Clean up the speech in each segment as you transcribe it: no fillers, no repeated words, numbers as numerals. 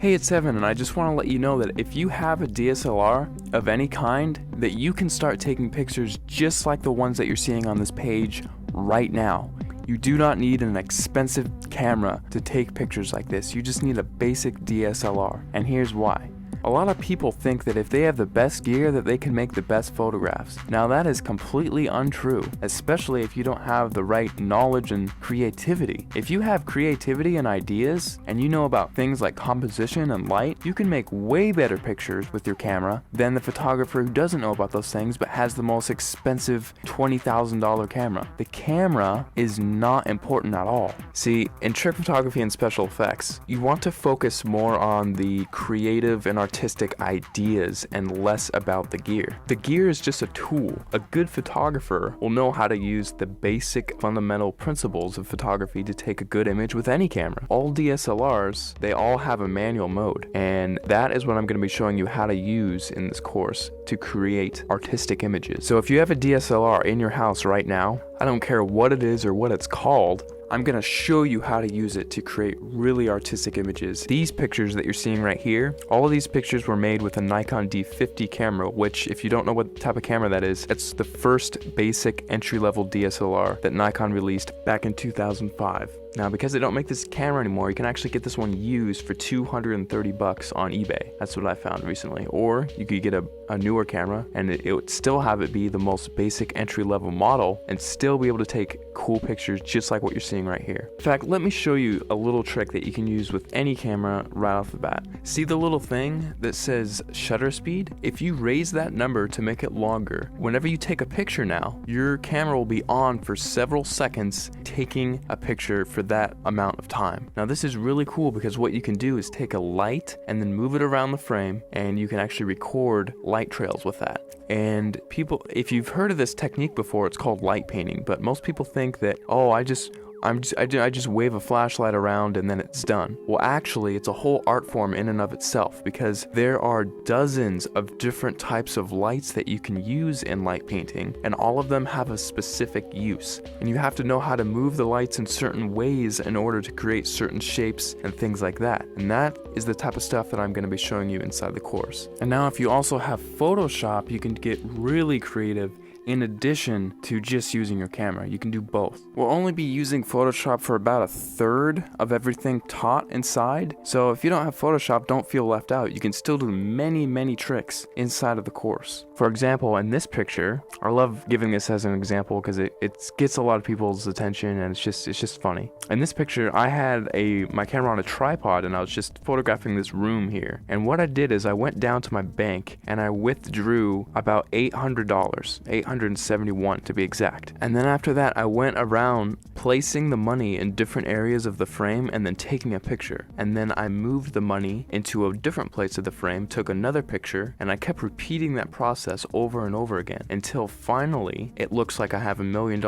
Hey, it's Evan, and I just want to let you know that if you have a DSLR of any kind, that you can start taking pictures just like the ones that you're seeing on this page right now. You do not need an expensive camera to take pictures like this. You just need a basic DSLR, and here's why. A lot of people think that if they have the best gear that they can make the best photographs. Now that is completely untrue, especially if you don't have the right knowledge and creativity. If you have creativity and ideas, and you know about things like composition and light, you can make way better pictures with your camera than the photographer who doesn't know about those things but has the most expensive $20,000 camera. The camera is not important at all. See, in trick photography and special effects, you want to focus more on the creative and artistic ideas and less about the gear. The gear is just a tool. A good photographer will know how to use the basic fundamental principles of photography to take a good image with any camera. All DSLRs, they all have a manual mode, and that is what I'm going to be showing you how to use in this course to create artistic images. So if you have a DSLR in your house right now, I don't care what it is or what it's called, I'm going to show you how to use it to create really artistic images. These pictures that you're seeing right here, all of these pictures were made with a Nikon D50 camera, which if you don't know what type of camera that is, it's the first basic entry-level DSLR that Nikon released back in 2005. Now, because they don't make this camera anymore, you can actually get this one used for $230 on eBay. That's what I found recently. Or you could get a newer camera and it would still have it be the most basic entry-level model and still be able to take cool pictures just like what you're seeing right here. In fact, let me show you a little trick that you can use with any camera right off the bat. See the little thing that says shutter speed? If you raise that number to make it longer, whenever you take a picture now, your camera will be on for several seconds taking a picture for that amount of time. Now this is really cool because what you can do is take a light and then move it around the frame, and you can actually record light trails with that. And people, if you've heard of this technique before, it's called light painting, but most people think that, oh, I just wave a flashlight around and then it's done. Well, actually, it's a whole art form in and of itself, because there are dozens of different types of lights that you can use in light painting, and all of them have a specific use. And you have to know how to move the lights in certain ways in order to create certain shapes and things like that. And that is the type of stuff that I'm going to be showing you inside the course. And now if you also have Photoshop, you can get really creative. In addition to just using your camera, you can do both. We'll only be using Photoshop for about a third of everything taught inside. So if you don't have Photoshop, don't feel left out. You can still do many tricks inside of the course. For example, in this picture, I love giving this as an example because it gets a lot of people's attention and it's just funny. In this picture, I had my camera on a tripod and I was just photographing this room here. And what I did is I went down to my bank and I withdrew about $800, $871 to be exact. And then after that, I went around placing the money in different areas of the frame and then taking a picture. And then I moved the money into a different place of the frame, took another picture, and I kept repeating that process over and over again until finally it looks like I have $1 million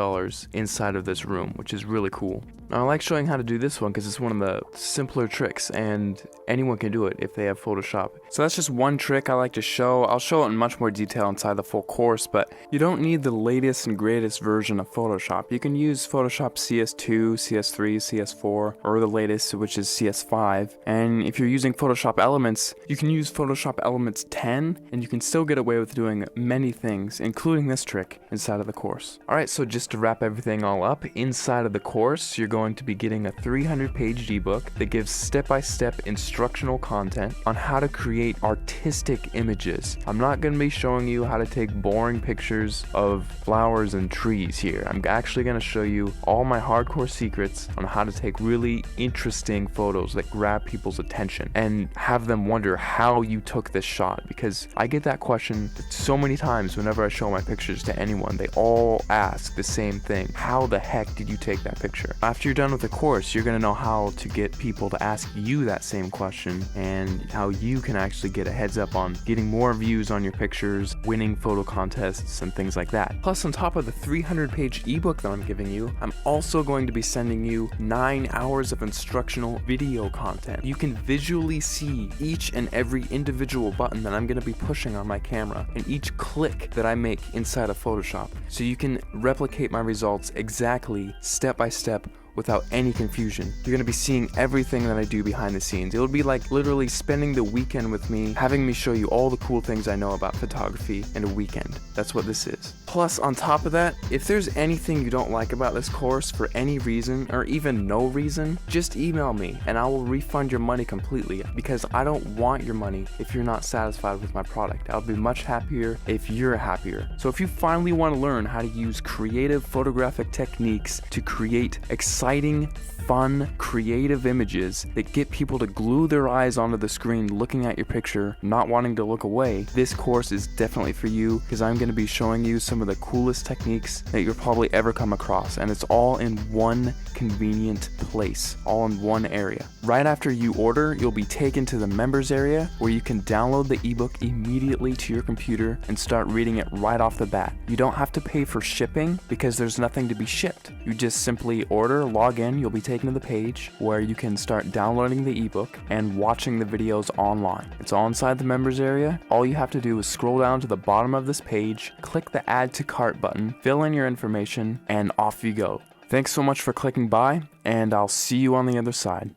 inside of this room, which is really cool. Now, I like showing how to do this one because it's one of the simpler tricks and anyone can do it if they have Photoshop. So that's just one trick I like to show. I'll show it in much more detail inside the full course, but you don't need the latest and greatest version of Photoshop. You can use Photoshop CS2, CS3, CS4, or the latest, which is CS5. And if you're using Photoshop Elements, you can use Photoshop Elements 10, and you can still get away with doing many things, including this trick, inside of the course. Alright, so just to wrap everything all up, inside of the course, you're going to be getting a 300-page ebook that gives step-by-step instructional content on how to create artistic images. I'm not going to be showing you how to take boring pictures of flowers and trees here. I'm actually going to show you all my hardcore secrets on how to take really interesting photos that grab people's attention and have them wonder how you took this shot, because I get that question so many times whenever I show my pictures to anyone. They all ask the same thing: how the heck did you take that picture? After you're done with the course, you're going to know how to get people to ask you that same question and how you can actually get a heads up on getting more views on your pictures, winning photo contests, and things like that. Plus, on top of the 300-page ebook that I'm giving you, I'm also going to be sending you 9 hours of instructional video content. You can visually see each and every individual button that I'm going to be pushing on my camera and each click that I make inside of Photoshop, so you can replicate my results exactly, step by step, without any confusion. You're going to be seeing everything that I do behind the scenes. It'll be like literally spending the weekend with me, having me show you all the cool things I know about photography in a weekend. That's what this is. Plus, on top of that, if there's anything you don't like about this course for any reason, or even no reason, just email me and I will refund your money completely, because I don't want your money if you're not satisfied with my product. I'll be much happier if you're happier. So if you finally want to learn how to use creative photographic techniques to create exciting, fun, creative images that get people to glue their eyes onto the screen looking at your picture, not wanting to look away, this course is definitely for you, because I'm going to be showing you some of the coolest techniques that you'll probably ever come across, and it's all in one convenient place, all in one area. Right after you order, you'll be taken to the members area where you can download the ebook immediately to your computer and start reading it right off the bat. You don't have to pay for shipping because there's nothing to be shipped. You just simply order, log in, you'll be taken to the page where you can start downloading the ebook and watching the videos online. It's all inside the members area. All you have to do is scroll down to the bottom of this page, click the add to cart button, fill in your information, and off you go. Thanks so much for clicking by, and I'll see you on the other side.